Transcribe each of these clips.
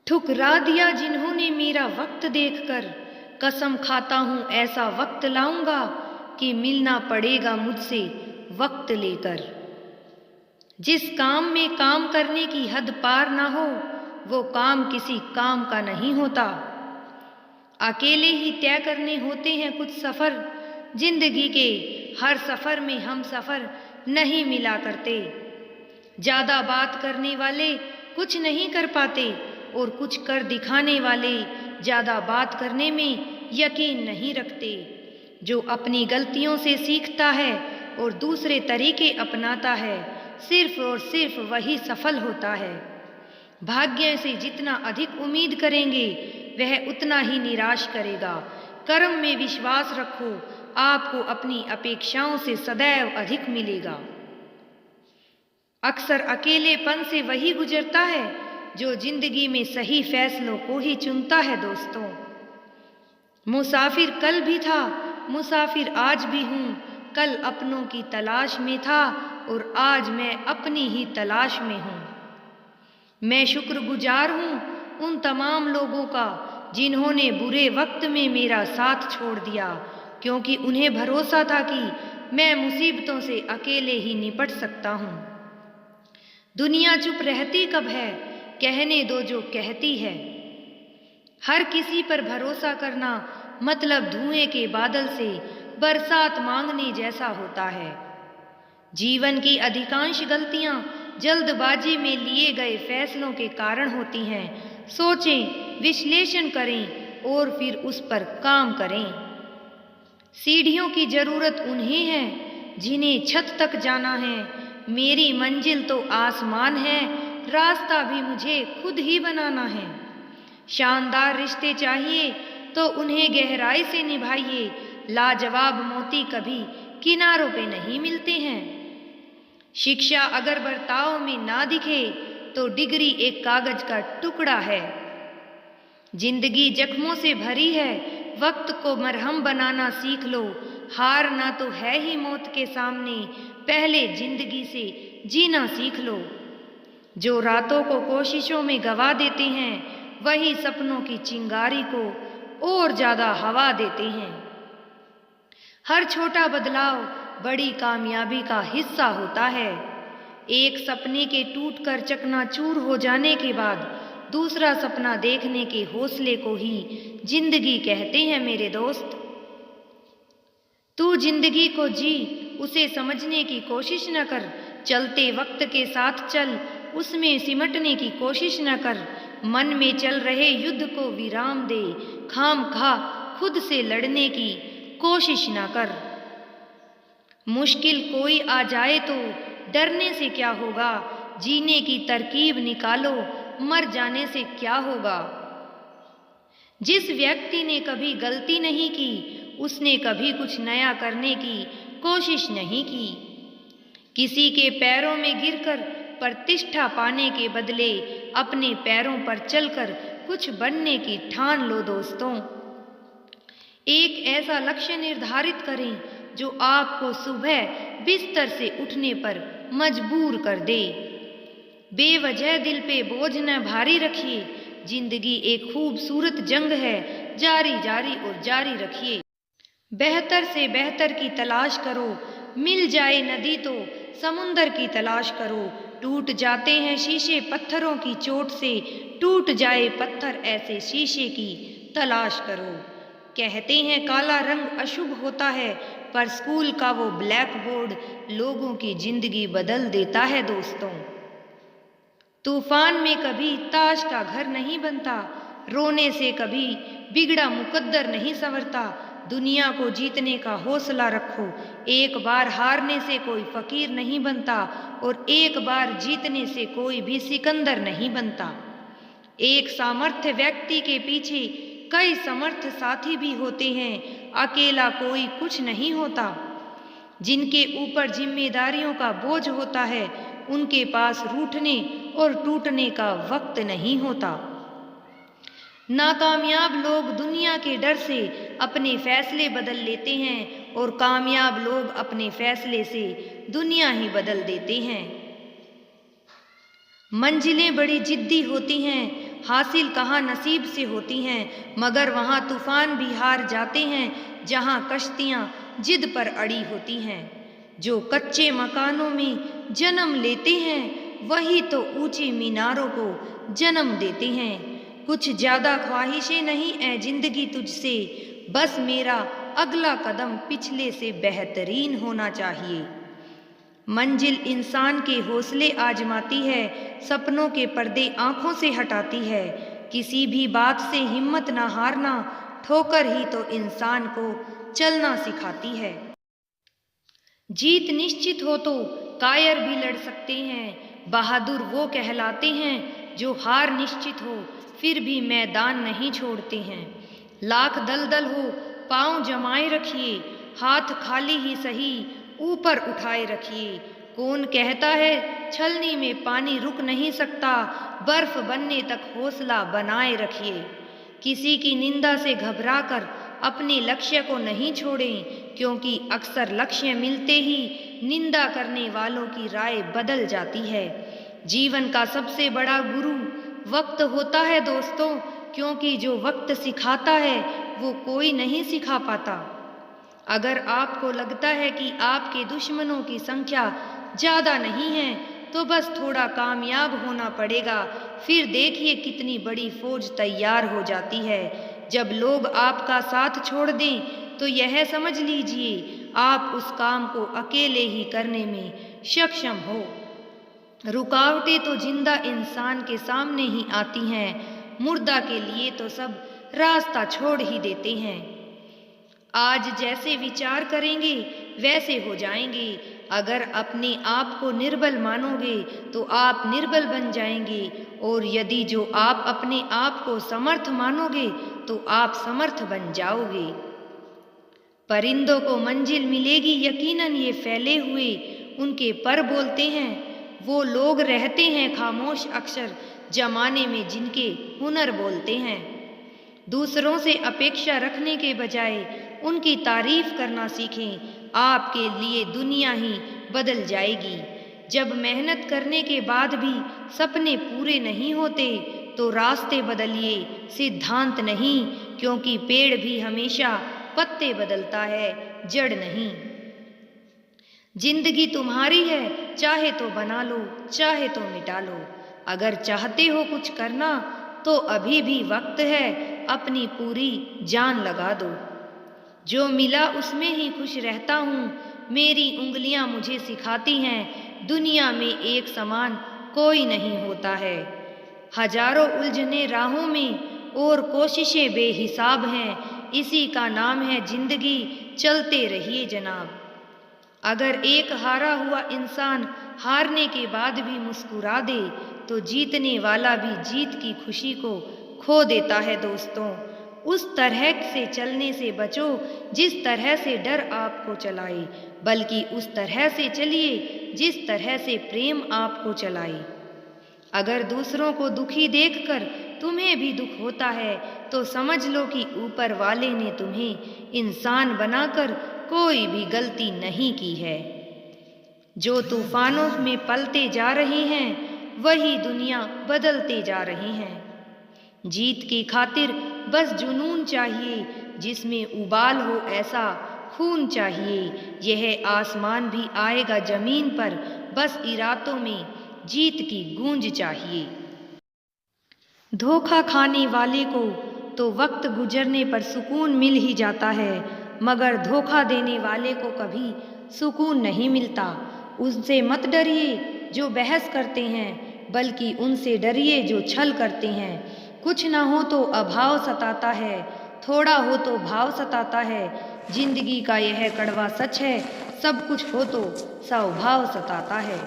ठुकरा दिया जिन्होंने मेरा वक्त देखकर, कसम खाता हूँ ऐसा वक्त लाऊंगा कि मिलना पड़ेगा मुझसे वक्त लेकर। जिस काम में काम करने की हद पार ना हो, वो काम किसी काम का नहीं होता। अकेले ही तय करने होते हैं कुछ सफ़र, जिंदगी के हर सफ़र में हम सफ़र नहीं मिला करते। ज़्यादा बात करने वाले कुछ नहीं कर पाते और कुछ कर दिखाने वाले ज़्यादा बात करने में यकीन नहीं रखते। जो अपनी गलतियों से सीखता है और दूसरे तरीके अपनाता है, सिर्फ और सिर्फ वही सफल होता है। भाग्य से जितना अधिक उम्मीद करेंगे, वह उतना ही निराश करेगा। कर्म में विश्वास रखो, आपको अपनी अपेक्षाओं से सदैव अधिक मिलेगा। अक्सर अकेलेपन से वही गुजरता है जो जिंदगी में सही फैसलों को ही चुनता है। दोस्तों, मुसाफिर कल भी था, मुसाफिर आज भी हूँ। कल अपनों की तलाश में था और आज मैं अपनी ही तलाश में हूँ। मैं शुक्रगुजार हूँ उन तमाम लोगों का जिन्होंने बुरे वक्त में मेरा साथ छोड़ दिया, क्योंकि उन्हें भरोसा था कि मैं मुसीबतों से अकेले ही निपट सकता हूँ। दुनिया चुप रहती कब है, कहने दो जो कहती है। हर किसी पर भरोसा करना मतलब धुएं के बादल से बरसात मांगने जैसा होता है। जीवन की अधिकांश गलतियां जल्दबाजी में लिए गए फैसलों के कारण होती हैं। सोचें, विश्लेषण करें और फिर उस पर काम करें। सीढ़ियों की जरूरत उन्हें है जिन्हें छत तक जाना है। मेरी मंजिल तो आसमान है, रास्ता भी मुझे खुद ही बनाना है। शानदार रिश्ते चाहिए तो उन्हें गहराई से निभाइए। लाजवाब मोती कभी किनारों पे नहीं मिलते हैं। शिक्षा अगर बर्ताव में ना दिखे तो डिग्री एक कागज का टुकड़ा है। जिंदगी जख्मों से भरी है, वक्त को मरहम बनाना सीख लो। हार ना तो है ही मौत के सामने, पहले जिंदगी से जीना सीख लो। जो रातों को कोशिशों में गवा देते हैं, वही सपनों की चिंगारी को और ज्यादा हवा देते हैं। हर छोटा बदलाव बड़ी कामयाबी का हिस्सा होता है। एक सपने के टूटकर चकनाचूर हो जाने के बाद दूसरा सपना देखने के हौसले को ही जिंदगी कहते हैं मेरे दोस्त। तू जिंदगी को जी, उसे समझने की कोशिश न कर। चलते वक्त के साथ चल, उसमें सिमटने की कोशिश न कर। मन में चल रहे युद्ध को विराम दे, खामखा खुद से लड़ने की कोशिश न कर। मुश्किल कोई आ जाए तो डरने से क्या होगा, जीने की तरकीब निकालो, मर जाने से क्या होगा। जिस व्यक्ति ने कभी गलती नहीं की, उसने कभी कुछ नया करने की कोशिश नहीं की। किसी के पैरों में गिरकर प्रतिष्ठा पाने के बदले अपने पैरों पर चलकर कुछ बनने की ठान लो। दोस्तों, एक ऐसा लक्ष्य निर्धारित करें जो आपको सुबह बिस्तर से उठने पर मजबूर कर दे। बेवजह दिल पे बोझ न भारी रखिए। जिंदगी एक खूबसूरत जंग है, जारी जारी और जारी रखिए। बेहतर से बेहतर की तलाश करो, मिल जाए नदी तो समुंदर की तलाश करो। टूट जाते हैं शीशे पत्थरों की चोट से, टूट जाए पत्थर ऐसे शीशे की तलाश करो। कहते हैं काला रंग अशुभ होता है, पर स्कूल का वो ब्लैक बोर्ड लोगों की जिंदगी बदल देता है। दोस्तों, तूफान में कभी ताश का घर नहीं बनता, रोने से कभी बिगड़ा मुकद्दर नहीं संवरता। दुनिया को जीतने का हौसला रखो। एक बार हारने से कोई फकीर नहीं बनता और एक बार जीतने से कोई भी सिकंदर नहीं बनता। एक सामर्थ्य व्यक्ति के पीछे कई समर्थ साथी भी होते हैं। अकेला कोई कुछ नहीं होता। जिनके ऊपर जिम्मेदारियों का बोझ होता है, उनके पास रूठने और टूटने का वक्त नहीं होता। नाकामयाब लोग दुनिया के डर से अपने फैसले बदल लेते हैं और कामयाब लोग अपने फैसले से दुनिया ही बदल देते हैं। मंजिलें बड़ी जिद्दी होती हैं, हासिल कहाँ नसीब से होती हैं, मगर वहाँ तूफान भी हार जाते हैं जहाँ कश्तियाँ जिद पर अड़ी होती हैं। जो कच्चे मकानों में जन्म लेते हैं वही तो ऊंची मीनारों को जन्म देते हैं। कुछ ज़्यादा ख्वाहिशें नहीं ऐ जिंदगी तुझसे, बस मेरा अगला कदम पिछले से बेहतरीन होना चाहिए। मंजिल इंसान के हौसले आजमाती है, सपनों के पर्दे आंखों से हटाती है। किसी भी बात से हिम्मत ना हारना, ठोकर ही तो इंसान को चलना सिखाती है। जीत निश्चित हो तो कायर भी लड़ सकते हैं, बहादुर वो कहलाते हैं जो हार निश्चित हो फिर भी मैदान नहीं छोड़ते हैं। लाख दलदल हो पांव जमाए रखिए, हाथ खाली ही सही ऊपर उठाए रखिए। कौन कहता है छलनी में पानी रुक नहीं सकता, बर्फ बनने तक हौसला बनाए रखिए। किसी की निंदा से घबराकर अपने लक्ष्य को नहीं छोड़ें, क्योंकि अक्सर लक्ष्य मिलते ही निंदा करने वालों की राय बदल जाती है। जीवन का सबसे बड़ा गुरु वक्त होता है दोस्तों, क्योंकि जो वक्त सिखाता है वो कोई नहीं सिखा पाता। अगर आपको लगता है कि आपके दुश्मनों की संख्या ज़्यादा नहीं है तो बस थोड़ा कामयाब होना पड़ेगा, फिर देखिए कितनी बड़ी फौज तैयार हो जाती है। जब लोग आपका साथ छोड़ दें तो यह समझ लीजिए आप उस काम को अकेले ही करने में सक्षम हो। रुकावटें तो जिंदा इंसान के सामने ही आती हैं, मुर्दा के लिए तो सब रास्ता छोड़ ही देते हैं। आज जैसे विचार करेंगे वैसे हो जाएंगे। अगर अपने आप को निर्बल मानोगे तो आप निर्बल बन जाएंगे, और यदि जो आप अपने आप को समर्थ मानोगे तो आप समर्थ बन जाओगे। परिंदों को मंजिल मिलेगी यकीनन, ये फैले हुए उनके पर बोलते हैं। वो लोग रहते हैं खामोश अक्सर जमाने में जिनके हुनर बोलते हैं। दूसरों से अपेक्षा रखने के बजाय उनकी तारीफ करना सीखें, आपके लिए दुनिया ही बदल जाएगी। जब मेहनत करने के बाद भी सपने पूरे नहीं होते तो रास्ते बदलिए, सिद्धांत नहीं, क्योंकि पेड़ भी हमेशा पत्ते बदलता है, जड़ नहीं। जिंदगी तुम्हारी है, चाहे तो बना लो, चाहे तो मिटा लो। अगर चाहते हो कुछ करना तो अभी भी वक्त है, अपनी पूरी जान लगा दो। जो मिला उसमें ही खुश रहता हूँ, मेरी उंगलियां मुझे सिखाती हैं, दुनिया में एक समान कोई नहीं होता है। हजारों उलझने राहों में और कोशिशें बेहिसाब हैं, इसी का नाम है जिंदगी, चलते रहिए जनाब। अगर एक हारा हुआ इंसान हारने के बाद भी मुस्कुरा दे तो जीतने वाला भी जीत की खुशी को खो देता है दोस्तों। उस तरह से चलने से बचो जिस तरह से डर आपको चलाए, बल्कि उस तरह से चलिए जिस तरह से प्रेम आपको चलाए। अगर दूसरों को दुखी देखकर तुम्हें भी दुख होता है तो समझ लो कि ऊपर वाले ने तुम्हें इंसान बनाकर कोई भी गलती नहीं की है। जो तूफानों में पलते जा रहे हैं वही दुनिया बदलते जा रही हैं। जीत की खातिर बस जुनून चाहिए, जिसमें उबाल हो ऐसा खून चाहिए। यह आसमान भी आएगा जमीन पर, बस इरादों में जीत की गूंज चाहिए। धोखा खाने वाले को तो वक्त गुजरने पर सुकून मिल ही जाता है, मगर धोखा देने वाले को कभी सुकून नहीं मिलता। उनसे मत डरिए जो बहस करते हैं, बल्कि उनसे डरिए जो छल करते हैं। कुछ ना हो तो अभाव सताता है, थोड़ा हो तो भाव सताता है। जिंदगी का यह कड़वा सच है, सब कुछ हो तो स्वभाव सताता है।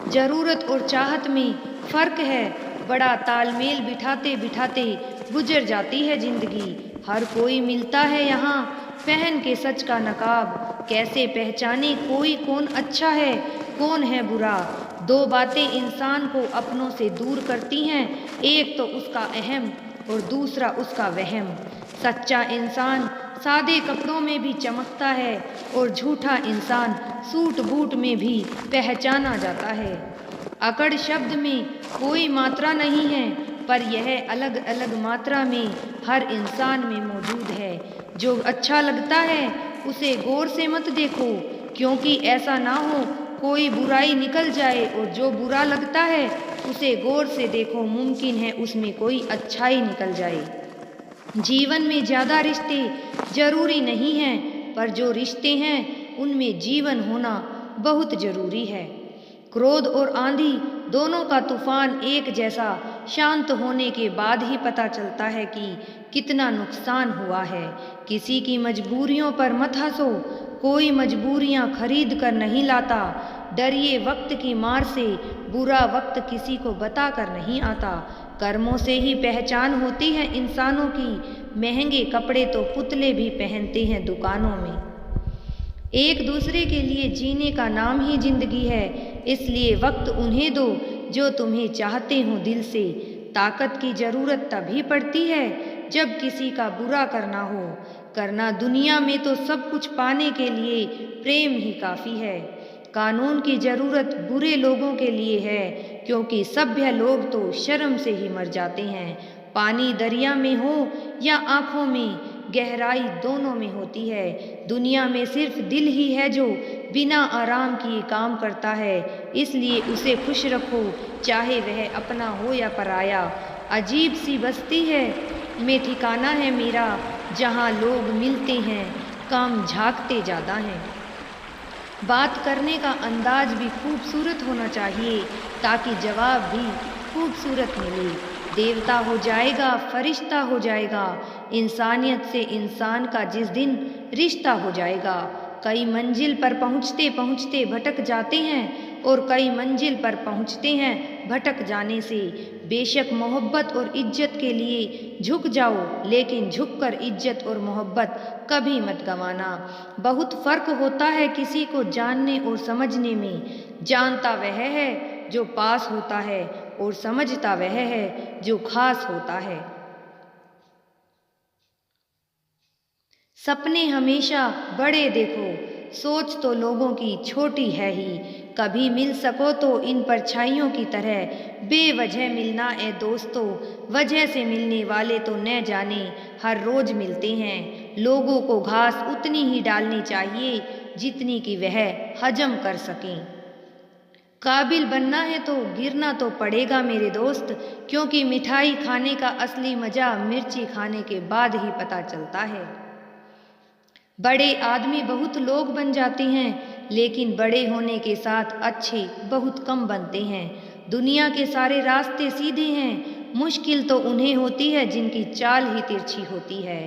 जरूरत और चाहत में फर्क है, बड़ा तालमेल बिठाते बिठाते गुजर जाती है जिंदगी। हर कोई मिलता है यहाँ पहन के सच का नकाब, कैसे पहचाने कोई कौन अच्छा है कौन है बुरा। दो बातें इंसान को अपनों से दूर करती हैं, एक तो उसका अहम और दूसरा उसका वहम। सच्चा इंसान सादे कपड़ों में भी चमकता है और झूठा इंसान सूट बूट में भी पहचाना जाता है। अकड़ शब्द में कोई मात्रा नहीं है, पर यह अलग अलग मात्रा में हर इंसान में मौजूद है। जो अच्छा लगता है उसे गौर से मत देखो, क्योंकि ऐसा ना हो कोई बुराई निकल जाए, और जो बुरा लगता है उसे गौर से देखो, मुमकिन है उसमें कोई अच्छाई निकल जाए। जीवन में ज़्यादा रिश्ते जरूरी नहीं हैं, पर जो रिश्ते हैं उनमें जीवन होना बहुत जरूरी है। क्रोध और आंधी दोनों का तूफान एक जैसा शांत होने के बाद ही पता चलता है कि कितना नुकसान हुआ है। किसी की मजबूरियों पर मत हंसो, कोई मजबूरियां खरीद कर नहीं लाता। डरिए वक्त की मार से, बुरा वक्त किसी को बता कर नहीं आता। कर्मों से ही पहचान होती है इंसानों की, महंगे कपड़े तो पुतले भी पहनते हैं दुकानों में। एक दूसरे के लिए जीने का नाम ही जिंदगी है, इसलिए वक्त उन्हें दो जो तुम्हें चाहते हो दिल से। ताकत की जरूरत तभी पड़ती है जब किसी का बुरा करना हो। करना दुनिया में तो सब कुछ पाने के लिए प्रेम ही काफ़ी है। कानून की जरूरत बुरे लोगों के लिए है, क्योंकि सभ्य लोग तो शर्म से ही मर जाते हैं। पानी दरिया में हो या आँखों में, गहराई दोनों में होती है। दुनिया में सिर्फ दिल ही है जो बिना आराम किए काम करता है, इसलिए उसे खुश रखो, चाहे वह अपना हो या पराया। अजीब सी बस्ती है में ठिकाना है मेरा, जहाँ लोग मिलते हैं काम झांकते ज़्यादा हैं। बात करने का अंदाज भी खूबसूरत होना चाहिए, ताकि जवाब भी खूबसूरत मिले। देवता हो जाएगा, फरिश्ता हो जाएगा, इंसानियत से इंसान का जिस दिन रिश्ता हो जाएगा। कई मंजिल पर पहुँचते पहुँचते भटक जाते हैं, और कई मंजिल पर पहुँचते हैं भटक जाने से। बेशक मोहब्बत और इज्जत के लिए झुक जाओ, लेकिन झुककर इज्जत और मोहब्बत कभी मत गंवाना। बहुत फ़र्क होता है किसी को जानने और समझने में। जानता वह है जो पास होता है, और समझता वह है जो खास होता है। सपने हमेशा बड़े देखो, सोच तो लोगों की छोटी है ही। कभी मिल सको तो इन परछाइयों की तरह बेवजह मिलना ए दोस्तों। वजह से मिलने वाले तो न जाने हर रोज मिलते हैं। लोगों को घास उतनी ही डालनी चाहिए जितनी कि वह हजम कर सकें। काबिल बनना है तो गिरना तो पड़ेगा मेरे दोस्त, क्योंकि मिठाई खाने का असली मज़ा मिर्ची खाने के बाद ही पता चलता है। बड़े आदमी बहुत लोग बन जाते हैं, लेकिन बड़े होने के साथ अच्छे बहुत कम बनते हैं। दुनिया के सारे रास्ते सीधे हैं, मुश्किल तो उन्हें होती है जिनकी चाल ही तिरछी होती है।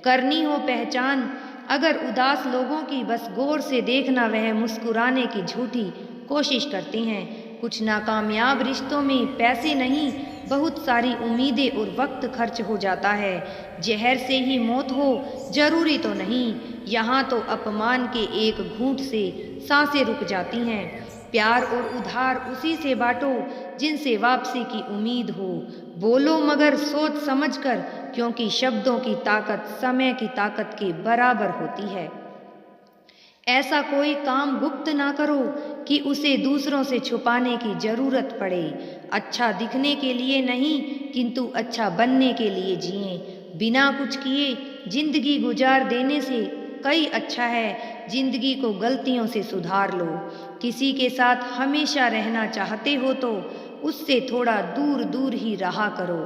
करनी हो पहचान अगर उदास लोगों की, बस गौर से देखना वह मुस्कुराने की झूठी कोशिश करते हैं। कुछ नाकामयाब रिश्तों में पैसे नहीं, बहुत सारी उम्मीदें और वक्त खर्च हो जाता है। जहर से ही मौत हो जरूरी तो नहीं, यहाँ तो अपमान के एक घूंट से सांसें रुक जाती हैं। प्यार और उधार उसी से बांटो जिनसे वापसी की उम्मीद हो। बोलो मगर सोच समझ कर, क्योंकि शब्दों की ताकत समय की ताकत के बराबर होती है। ऐसा कोई काम गुप्त ना करो कि उसे दूसरों से छुपाने की जरूरत पड़े। अच्छा दिखने के लिए नहीं, किंतु अच्छा बनने के लिए जिए। बिना कुछ किए जिंदगी गुजार देने से कई अच्छा है जिंदगी को गलतियों से सुधार लो। किसी के साथ हमेशा रहना चाहते हो तो उससे थोड़ा दूर दूर ही रहा करो।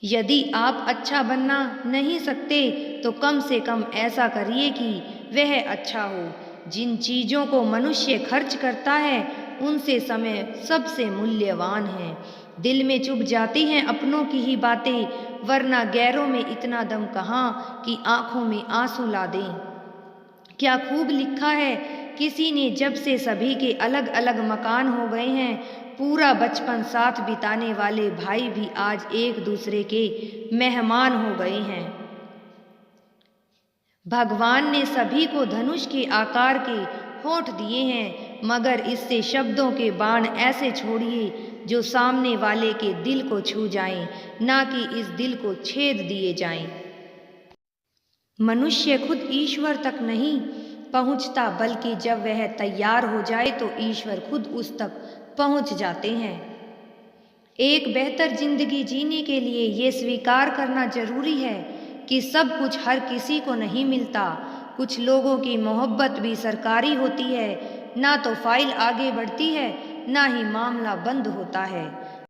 यदि आप अच्छा बनना नहीं सकते तो कम से कम ऐसा करिए कि वह अच्छा हो। जिन चीज़ों को मनुष्य खर्च करता है उनसे समय सबसे मूल्यवान है। दिल में चुभ जाती हैं अपनों की ही बातें, वरना गैरों में इतना दम कहाँ कि आंखों में आंसू ला दें। क्या खूब लिखा है किसी ने, जब से सभी के अलग अलग मकान हो गए हैं, पूरा बचपन साथ बिताने वाले भाई भी आज एक दूसरे के मेहमान हो गए हैं। भगवान ने सभी को धनुष के आकार के होंठ दिए हैं, मगर इससे शब्दों के बाण ऐसे छोड़िए जो सामने वाले के दिल को छू जाएं, ना कि इस दिल को छेद दिए जाएं। मनुष्य खुद ईश्वर तक नहीं पहुंचता, बल्कि जब वह तैयार हो जाए तो ईश्वर खुद उस तक पहुंच जाते हैं। एक बेहतर जिंदगी जीने के लिए ये स्वीकार करना जरूरी है कि सब कुछ हर किसी को नहीं मिलता। कुछ लोगों की मोहब्बत भी सरकारी होती है, ना तो फाइल आगे बढ़ती है ना ही मामला बंद होता है।